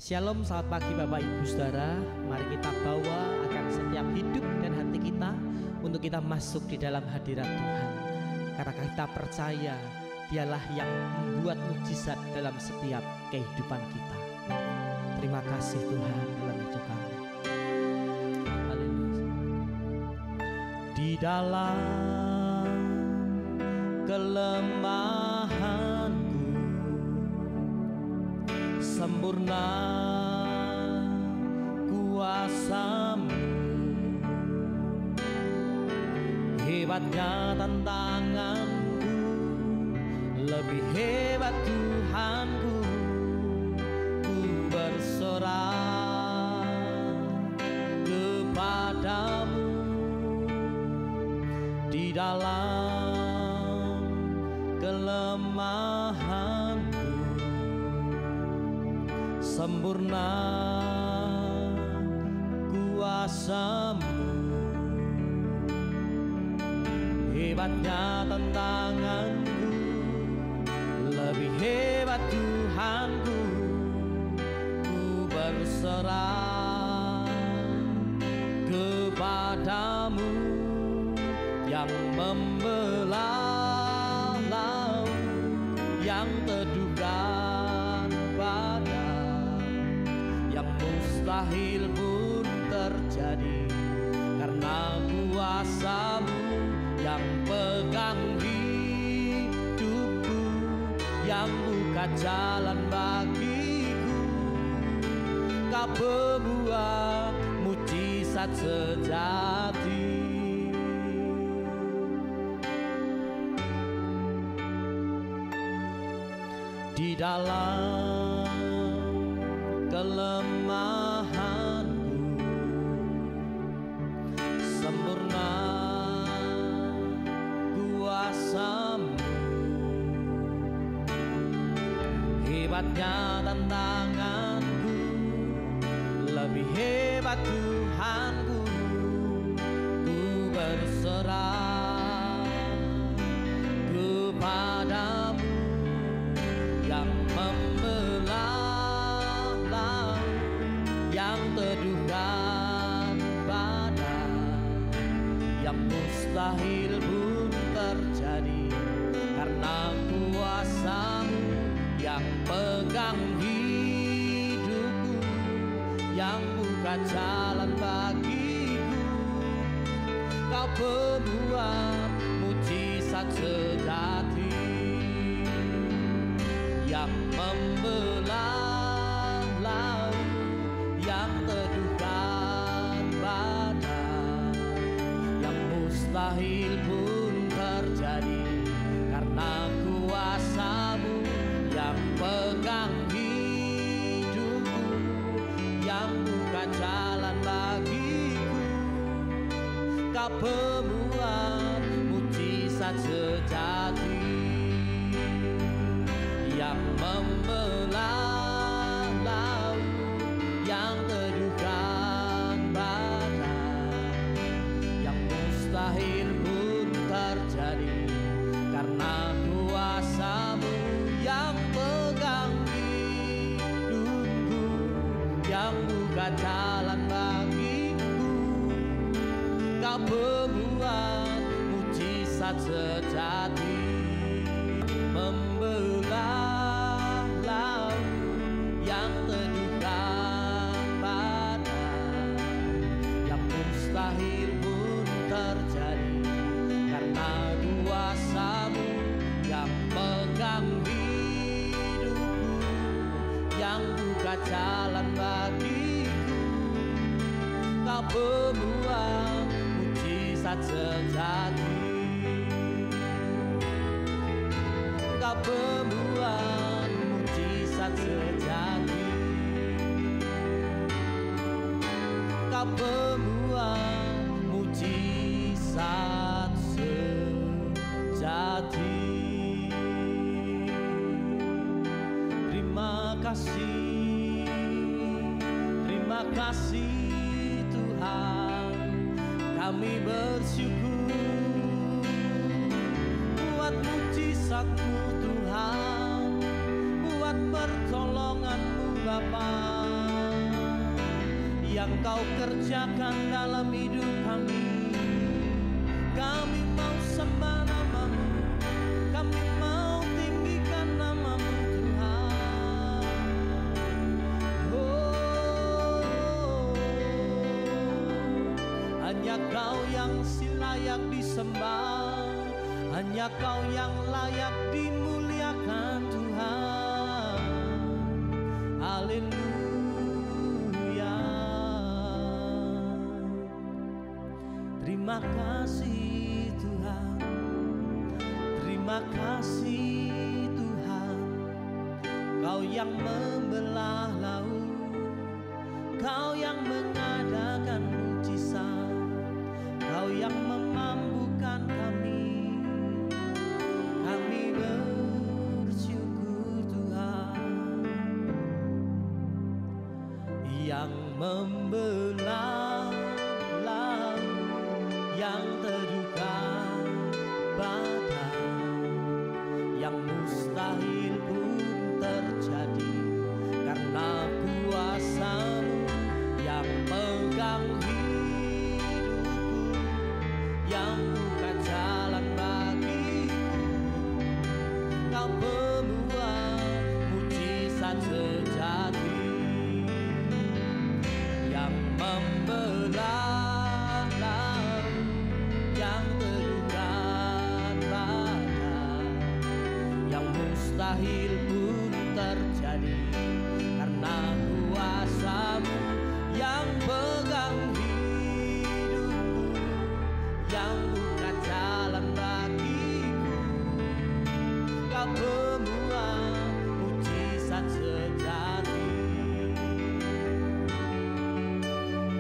Shalom, selamat pagi Bapak Ibu Saudara. Mari kita bawa akan setiap hidup dan hati kita untuk kita masuk di dalam hadirat Tuhan. Karena kita percaya Dialah yang membuat mujizat dalam setiap kehidupan kita. Terima kasih Tuhan dalam hidup kami. Haleluya. Di dalam kelemahanku sempurna kuasa-Mu, hebatnya tantanganku, lebih hebat Tuhanku. Ku bersorak kepadamu di dalam kelemahanku, sempurna kuasa-Mu, hebatnya tantanganku, lebih hebat Tuhanku. Ku berserah kepadamu yang membelah laut, yang teduhkan badai, yang mustahil pun terjadi. Karena kuasa-Mu yang pegang hidupku, yang buka jalan bagiku. Kau pembuat mujizat sejati. Di dalam kelemahanku, sempurna kuasa-Mu, hebatnya tantanganku, lebih hebat Tuhanku. Ku berserah kepadamu yang membelah laut, yang teduhkan badai, yang mustahil pun terjadi. Karena kuasa-Mu yang pegang hidupku, yang buka jalan bagiku. Kau pembuat mujizat sejati, yang membelah laut, yang teduhkan badai, yang mustahil pun terjadi. Karena kuasa-Mu yang pegang hidupku, yang buka jalan bagiku. Kau pembuat mujizat sejati, yang membelah laut, yang teduhkan badai, yang mustahil pun terjadi. Karena kuasa-Mu yang pegang hidupku, yang buka jalan bagiku. Kau pembuat mujizat sejati, membelah laut, yang teduhkan badai, yang mustahil pun terjadi. Karena kuasa-Mu yang pegang hidupku, yang buka jalan bagiku. Kau pembuat mujizat sejati, Kau pembuat mujizat sejati, Kau pembuat mujizat sejati. Terima kasih Tuhan, kami bersyukur buat mujizat-Mu Tuhan, buat pertolongan-Mu Bapa. yang Kau kerjakan dalam hidup kami. Kami mau sembah nama-Mu, kami mau tinggikan nama-Mu Tuhan. Oh, hanya Kau yang layak disembah, hanya Kau yang layak dimuliakan Tuhan. Haleluya. Terima kasih Tuhan, terima kasih Tuhan. Kau yang membelah laut, Kau yang mengadakan mujizat, Kau yang memampukan kami. Kami bersyukur Tuhan, yang membelah laut, yang terduga badai, yang mustahil pun terjadi karena kuasa-Mu yang pegang hidupku, yang buka jalan bagiku. Kau pembuat mujizat sejati, yang membelah laut, yang terduga badai, yang mustahil pun terjadi karena kuasa-Mu yang pegang hidupku, yang buka jalan bagiku. Kau pembuat mujizat sejati,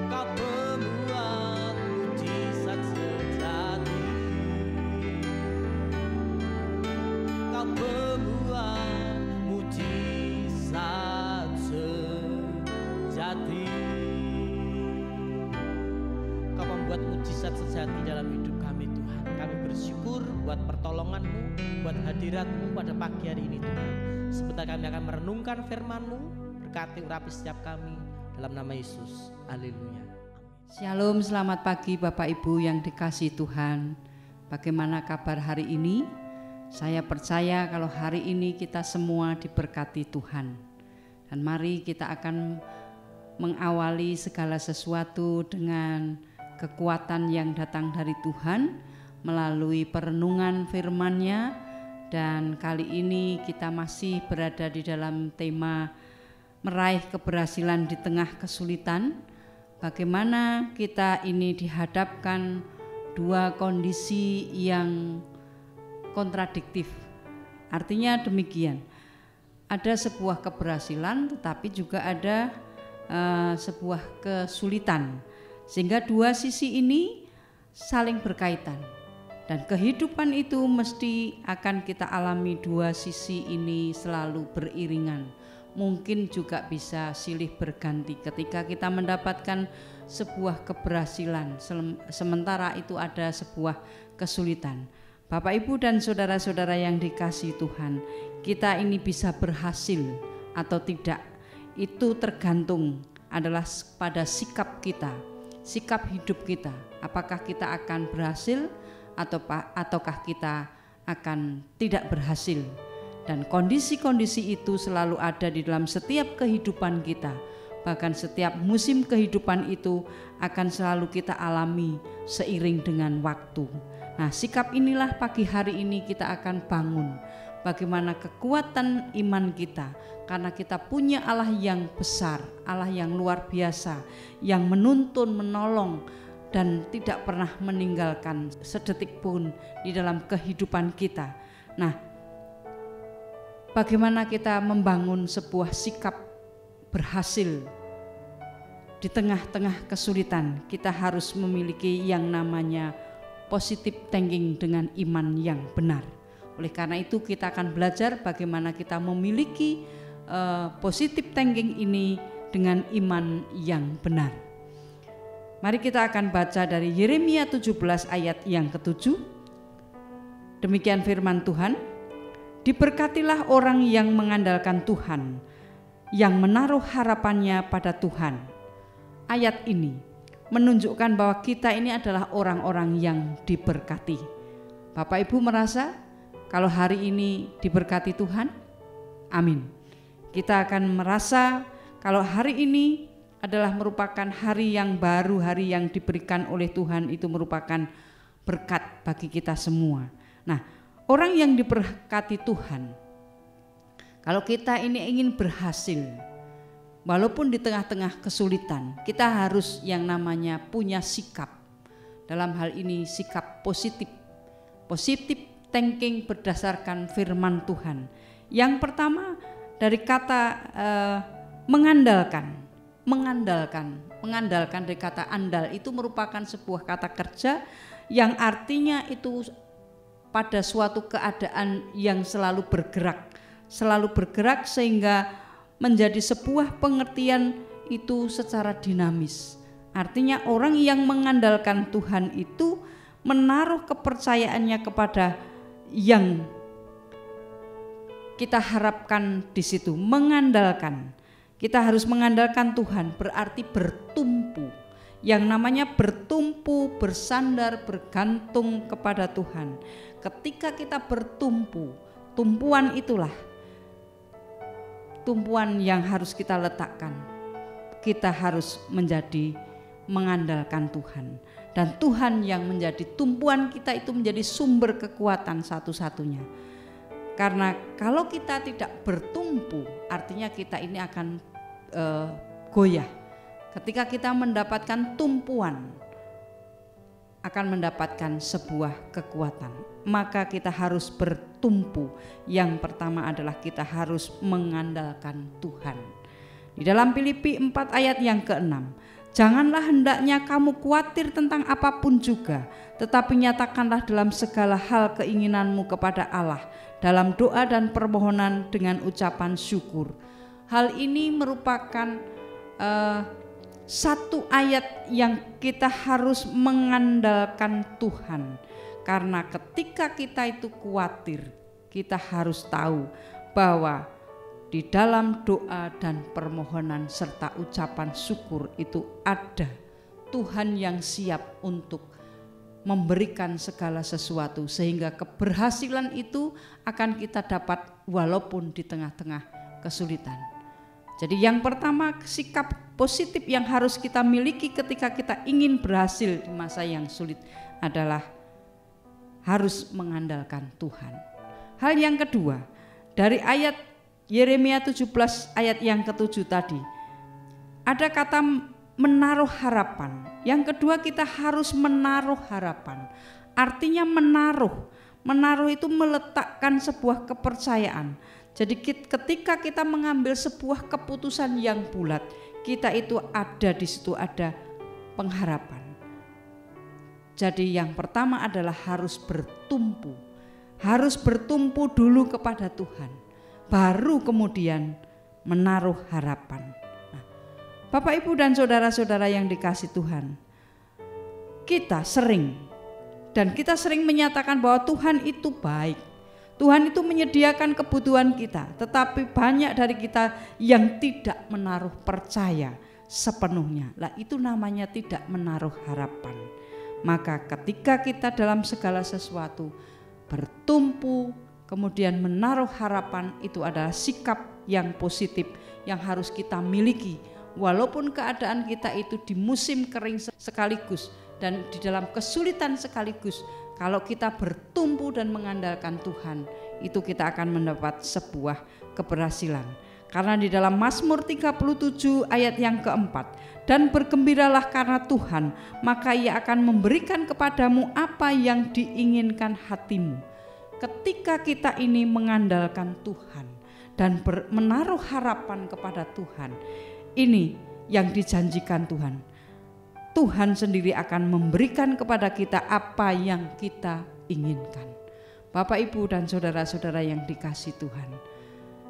Kau pembuat mujizat sejati, Kau pembuat mujizat sejati. Kau membuat mujizat sejati dalam hidup kami Tuhan. Kami bersyukur buat pertolongan-Mu, buat hadirat-Mu pada pagi hari ini Tuhan. Sebentar kami akan merenungkan firman-Mu. Berkati urapi setiap kami dalam nama Yesus. Haleluya. Shalom, selamat pagi Bapak Ibu yang dikasihi Tuhan. Bagaimana kabar hari ini? Saya percaya kalau hari ini kita semua diberkati Tuhan. Dan mari kita akan mengawali segala sesuatu dengan kekuatan yang datang dari Tuhan melalui perenungan firman-Nya. Dan kali ini kita masih berada di dalam tema meraih keberhasilan di tengah kesulitan. Bagaimana kita ini dihadapkan dua kondisi yang kontradiktif. Artinya demikian, ada sebuah keberhasilan tetapi juga ada sebuah kesulitan, sehingga dua sisi ini saling berkaitan. Dan kehidupan itu mesti akan kita alami dua sisi ini selalu beriringan. Mungkin juga bisa silih berganti ketika kita mendapatkan sebuah keberhasilan, sementara itu ada sebuah kesulitan. Bapak Ibu dan saudara-saudara yang dikasihi Tuhan, kita ini bisa berhasil atau tidak, itu tergantung adalah pada sikap kita, sikap hidup kita. Apakah kita akan berhasil ataukah kita akan tidak berhasil. Dan kondisi-kondisi itu selalu ada di dalam setiap kehidupan kita. Bahkan setiap musim kehidupan itu akan selalu kita alami seiring dengan waktu. Nah, sikap inilah pagi hari ini kita akan bangun. Bagaimana kekuatan iman kita, karena kita punya Allah yang besar, Allah yang luar biasa, yang menuntun, menolong, dan tidak pernah meninggalkan sedetik pun di dalam kehidupan kita. Nah, bagaimana kita membangun sebuah sikap berhasil di tengah-tengah kesulitan? Kita harus memiliki yang namanya positive thinking dengan iman yang benar. Oleh karena itu kita akan belajar bagaimana kita memiliki positive thinking ini dengan iman yang benar. Mari kita akan baca dari Yeremia 17 ayat yang ke-7. Demikian firman Tuhan. Diberkatilah orang yang mengandalkan Tuhan, yang menaruh harapannya pada Tuhan. ayat ini menunjukkan bahwa kita ini adalah orang-orang yang diberkati. Bapak Ibu merasa kalau hari ini diberkati Tuhan? Amin. Kita akan merasa kalau hari ini adalah merupakan hari yang baru, hari yang diberikan oleh Tuhan, itu merupakan berkat bagi kita semua. Nah, orang yang diberkati Tuhan, kalau kita ini ingin berhasil, walaupun di tengah-tengah kesulitan, kita harus yang namanya punya sikap. Dalam hal ini sikap positif. Positif thinking berdasarkan firman Tuhan. Yang pertama dari kata mengandalkan dari kata andal, itu merupakan sebuah kata kerja yang artinya itu pada suatu keadaan yang selalu bergerak sehingga menjadi sebuah pengertian itu secara dinamis. Artinya orang yang mengandalkan Tuhan itu menaruh kepercayaannya kepada yang kita harapkan di situ. Mengandalkan, kita harus mengandalkan Tuhan, berarti bertumpu. Yang namanya bertumpu, bersandar, bergantung kepada Tuhan. Ketika kita bertumpu, tumpuan itulah tumpuan yang harus kita letakkan. Kita harus menjadi mengandalkan Tuhan. Dan Tuhan yang menjadi tumpuan kita itu menjadi sumber kekuatan satu-satunya. Karena kalau kita tidak bertumpu, artinya kita ini akan goyah. Ketika kita mendapatkan tumpuan, akan mendapatkan sebuah kekuatan. Maka kita harus bertumpu. Yang pertama adalah kita harus mengandalkan Tuhan. Di dalam Filipi 4 ayat yang ke-6, janganlah hendaknya kamu khawatir tentang apapun juga, tetapi nyatakanlah dalam segala hal keinginanmu kepada Allah, dalam doa dan permohonan dengan ucapan syukur. Hal ini merupakan satu ayat yang kita harus mengandalkan Tuhan. Karena ketika kita itu khawatir, kita harus tahu bahwa di dalam doa dan permohonan serta ucapan syukur itu ada Tuhan yang siap untuk memberikan segala sesuatu, sehingga keberhasilan itu akan kita dapat walaupun di tengah-tengah kesulitan. Jadi yang pertama, sikap positif yang harus kita miliki ketika kita ingin berhasil di masa yang sulit adalah harus mengandalkan Tuhan. Hal yang kedua, dari ayat Yeremia 17 ayat yang ke-7 tadi, ada kata menaruh harapan. Yang kedua, kita harus menaruh harapan. Artinya menaruh itu meletakkan sebuah kepercayaan. Jadi ketika kita mengambil sebuah keputusan yang bulat, kita itu ada di situ, ada pengharapan. Jadi yang pertama adalah harus bertumpu. Harus bertumpu dulu kepada Tuhan, baru kemudian menaruh harapan. Nah, Bapak Ibu dan saudara-saudara yang dikasih Tuhan, kita sering menyatakan bahwa Tuhan itu baik. Tuhan itu menyediakan kebutuhan kita, tetapi banyak dari kita yang tidak menaruh percaya sepenuhnya. Lah itu namanya tidak menaruh harapan. Maka ketika kita dalam segala sesuatu bertumpu, kemudian menaruh harapan, itu adalah sikap yang positif yang harus kita miliki. Walaupun keadaan kita itu di musim kering sekaligus dan di dalam kesulitan sekaligus, kalau kita bertumpu dan mengandalkan Tuhan, itu kita akan mendapat sebuah keberhasilan. Karena di dalam Mazmur 37 ayat yang keempat, dan bergembiralah karena Tuhan, maka Ia akan memberikan kepadamu apa yang diinginkan hatimu. Ketika kita ini mengandalkan Tuhan dan menaruh harapan kepada Tuhan, ini yang dijanjikan Tuhan. Tuhan sendiri akan memberikan kepada kita apa yang kita inginkan. Bapak, Ibu, dan saudara-saudara yang dikasih Tuhan,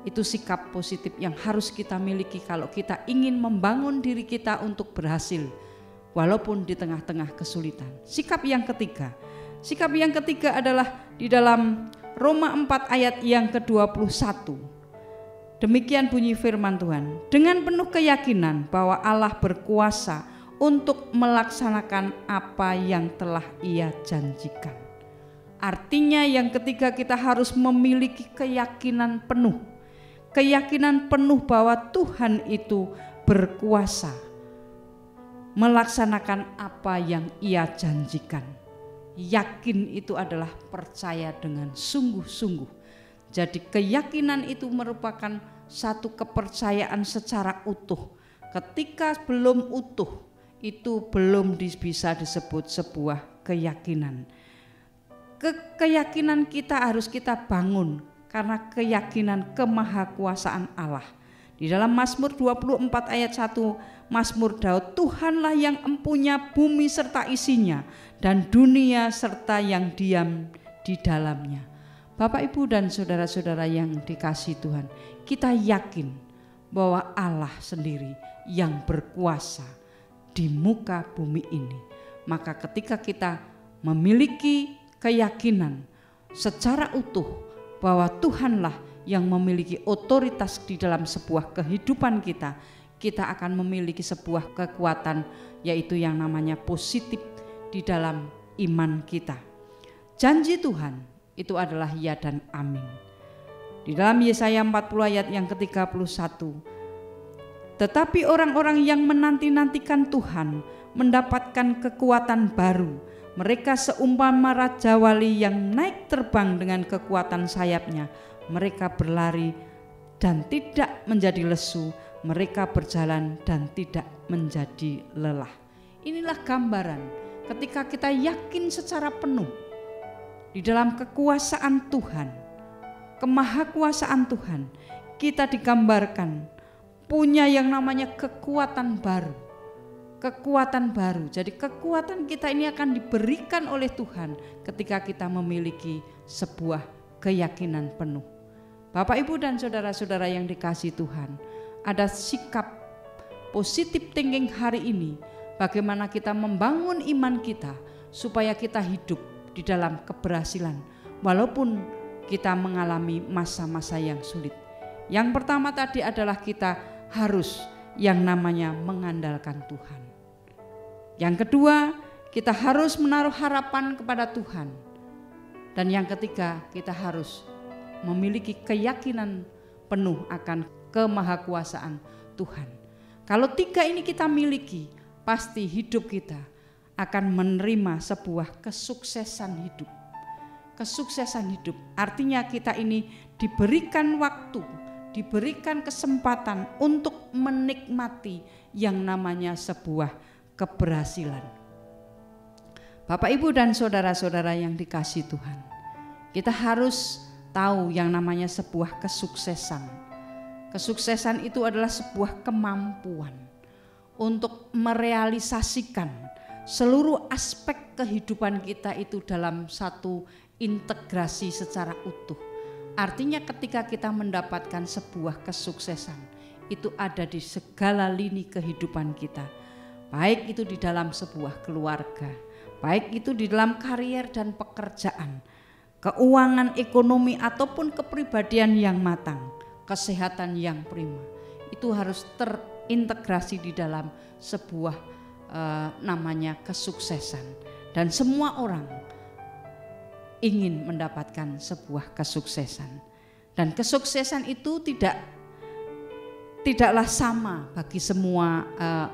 itu sikap positif yang harus kita miliki kalau kita ingin membangun diri kita untuk berhasil walaupun di tengah-tengah kesulitan. Sikap yang ketiga adalah di dalam Roma 4 ayat yang ke-21. Demikian bunyi firman Tuhan. Dengan penuh keyakinan bahwa Allah berkuasa untuk melaksanakan apa yang telah Ia janjikan. Artinya yang ketiga, kita harus memiliki keyakinan penuh. Keyakinan penuh bahwa Tuhan itu berkuasa melaksanakan apa yang Ia janjikan. Yakin itu adalah percaya dengan sungguh-sungguh. Jadi keyakinan itu merupakan satu kepercayaan secara utuh. Ketika belum utuh, itu belum bisa disebut sebuah keyakinan. Keyakinan kita harus kita bangun karena keyakinan kemahakuasaan Allah. Di dalam Mazmur 24 ayat 1, Mazmur Daud, Tuhanlah yang empunya bumi serta isinya dan dunia serta yang diam di dalamnya. Bapak, Ibu dan saudara-saudara yang dikasihi Tuhan, kita yakin bahwa Allah sendiri yang berkuasa di muka bumi ini. Maka ketika kita memiliki keyakinan secara utuh bahwa Tuhanlah yang memiliki otoritas di dalam sebuah kehidupan kita, kita akan memiliki sebuah kekuatan, yaitu yang namanya positif di dalam iman kita. Janji Tuhan itu adalah ya dan amin. Di dalam Yesaya 40 ayat yang ke-31, tetapi orang-orang yang menanti-nantikan Tuhan mendapatkan kekuatan baru. Mereka seumpama raja wali yang naik terbang dengan kekuatan sayapnya. Mereka berlari dan tidak menjadi lesu. Mereka berjalan dan tidak menjadi lelah. Inilah gambaran ketika kita yakin secara penuh di dalam kekuasaan Tuhan, kemahakuasaan Tuhan, kita digambarkan punya yang namanya kekuatan baru. Kekuatan baru. Jadi kekuatan kita ini akan diberikan oleh Tuhan ketika kita memiliki sebuah keyakinan penuh. Bapak, Ibu dan saudara-saudara yang dikasihi Tuhan, ada sikap positif thinking hari ini, bagaimana kita membangun iman kita supaya kita hidup di dalam keberhasilan walaupun kita mengalami masa-masa yang sulit. Yang pertama tadi adalah kita harus yang namanya mengandalkan Tuhan. Yang kedua, kita harus menaruh harapan kepada Tuhan. Dan yang ketiga, kita harus memiliki keyakinan penuh akan kemahakuasaan Tuhan. Kalau tiga ini kita miliki, pasti hidup kita akan menerima sebuah kesuksesan hidup. Kesuksesan hidup artinya kita ini diberikan waktu, diberikan kesempatan untuk menikmati yang namanya sebuah keberhasilan. Bapak, Ibu dan saudara-saudara yang dikasihi Tuhan, kita harus tahu yang namanya sebuah kesuksesan. Kesuksesan itu adalah sebuah kemampuan untuk merealisasikan seluruh aspek kehidupan kita itu dalam satu integrasi secara utuh. Artinya ketika kita mendapatkan sebuah kesuksesan, itu ada di segala lini kehidupan kita. Baik itu di dalam sebuah keluarga, baik itu di dalam karier dan pekerjaan, keuangan, ekonomi, ataupun kepribadian yang matang, kesehatan yang prima. Itu harus terintegrasi di dalam sebuah namanya kesuksesan. Dan semua orang ingin mendapatkan sebuah kesuksesan. Dan kesuksesan itu tidaklah sama bagi semua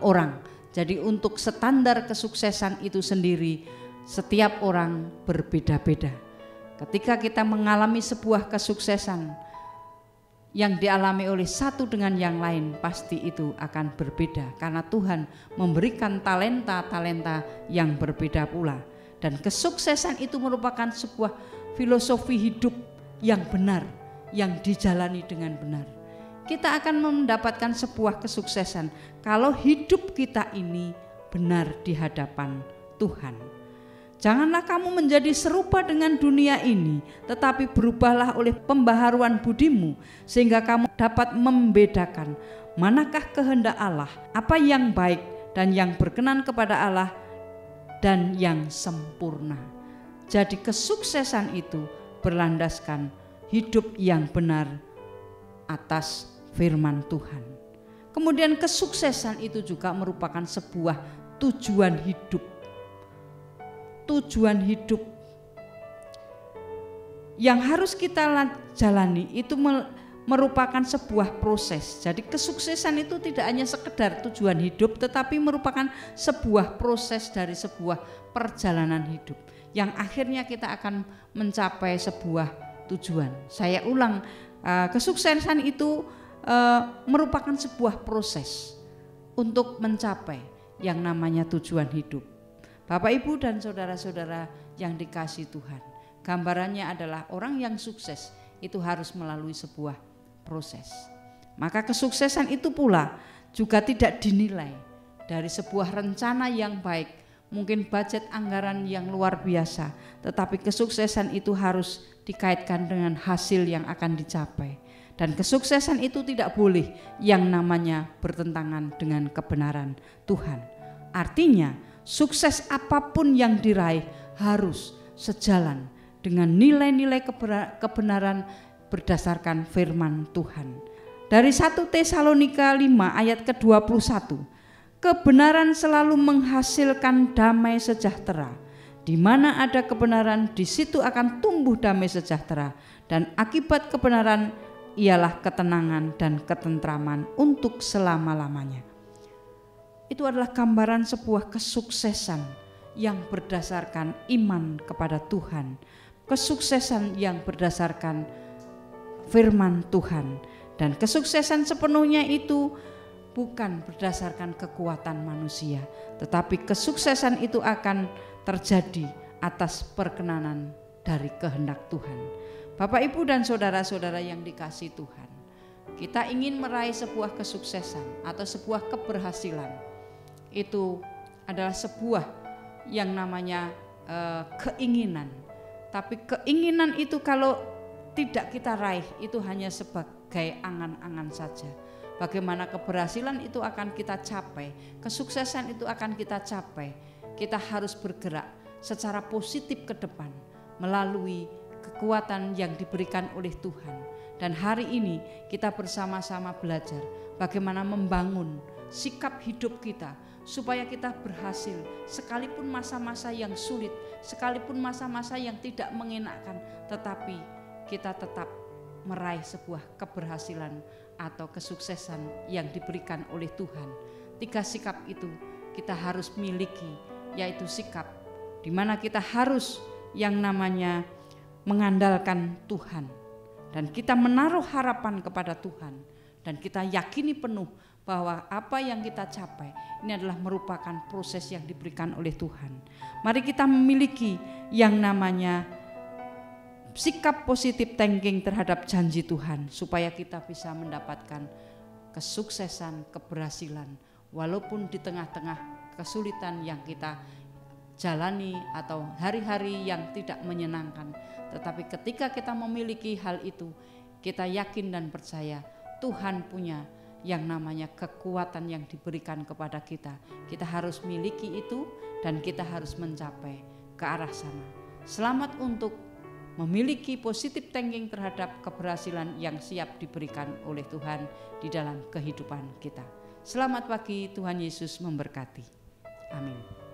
orang. Jadi untuk standar kesuksesan itu sendiri setiap orang berbeda-beda. Ketika kita mengalami sebuah kesuksesan yang dialami oleh satu dengan yang lain, pasti itu akan berbeda karena Tuhan memberikan talenta-talenta yang berbeda pula. Dan kesuksesan itu merupakan sebuah filosofi hidup yang benar, yang dijalani dengan benar. Kita akan mendapatkan sebuah kesuksesan kalau hidup kita ini benar di hadapan Tuhan. Janganlah kamu menjadi serupa dengan dunia ini, tetapi berubahlah oleh pembaharuan budimu, sehingga kamu dapat membedakan manakah kehendak Allah, apa yang baik dan yang berkenan kepada Allah dan yang sempurna. Jadi kesuksesan itu berlandaskan hidup yang benar atas firman Tuhan. Kemudian kesuksesan itu juga merupakan sebuah tujuan hidup. Tujuan hidup yang harus kita jalani itu merupakan sebuah proses. Jadi kesuksesan itu tidak hanya sekedar tujuan hidup, tetapi merupakan sebuah proses dari sebuah perjalanan hidup yang akhirnya kita akan mencapai sebuah tujuan. Saya ulang, kesuksesan itu merupakan sebuah proses untuk mencapai yang namanya tujuan hidup. Bapak, Ibu, dan saudara-saudara yang dikasihi Tuhan, gambarannya adalah orang yang sukses itu harus melalui sebuah proses. Maka kesuksesan itu pula juga tidak dinilai dari sebuah rencana yang baik, mungkin budget anggaran yang luar biasa, tetapi kesuksesan itu harus dikaitkan dengan hasil yang akan dicapai. Dan kesuksesan itu tidak boleh yang namanya bertentangan dengan kebenaran Tuhan. Artinya sukses apapun yang diraih harus sejalan dengan nilai-nilai kebenaran berdasarkan firman Tuhan. Dari 1 Tesalonika 5 ayat ke-21, kebenaran selalu menghasilkan damai sejahtera. Di mana ada kebenaran, di situ akan tumbuh damai sejahtera, dan akibat kebenaran ialah ketenangan dan ketentraman untuk selama-lamanya. Itu adalah gambaran sebuah kesuksesan yang berdasarkan iman kepada Tuhan, kesuksesan yang berdasarkan firman Tuhan, dan kesuksesan sepenuhnya itu bukan berdasarkan kekuatan manusia, tetapi kesuksesan itu akan terjadi atas perkenanan dari kehendak Tuhan. Bapak, Ibu, dan saudara-saudara yang dikasihi Tuhan, kita ingin meraih sebuah kesuksesan atau sebuah keberhasilan. Itu adalah sebuah yang namanya keinginan. Tapi keinginan itu kalau tidak kita raih itu hanya sebagai angan-angan saja. Bagaimana keberhasilan itu akan kita capai, kesuksesan itu akan kita capai. Kita harus bergerak secara positif ke depan melalui kekuatan yang diberikan oleh Tuhan. Dan hari ini kita bersama-sama belajar bagaimana membangun sikap hidup kita supaya kita berhasil sekalipun masa-masa yang sulit, sekalipun masa-masa yang tidak mengenakan, tetapi kita tetap meraih sebuah keberhasilan atau kesuksesan yang diberikan oleh Tuhan. 3 sikap itu kita harus miliki, yaitu sikap di mana kita harus yang namanya mengandalkan Tuhan, dan kita menaruh harapan kepada Tuhan, dan kita yakini penuh bahwa apa yang kita capai ini adalah merupakan proses yang diberikan oleh Tuhan. Mari kita memiliki yang namanya sikap positif thinking terhadap janji Tuhan, supaya kita bisa mendapatkan kesuksesan, keberhasilan, walaupun di tengah-tengah kesulitan yang kita jalani atau hari-hari yang tidak menyenangkan. Tetapi ketika kita memiliki hal itu, kita yakin dan percaya Tuhan punya yang namanya kekuatan yang diberikan kepada kita. Kita harus miliki itu dan kita harus mencapai ke arah sana. Selamat untuk memiliki positive thinking terhadap keberhasilan yang siap diberikan oleh Tuhan di dalam kehidupan kita. Selamat pagi, Tuhan Yesus memberkati. Amin.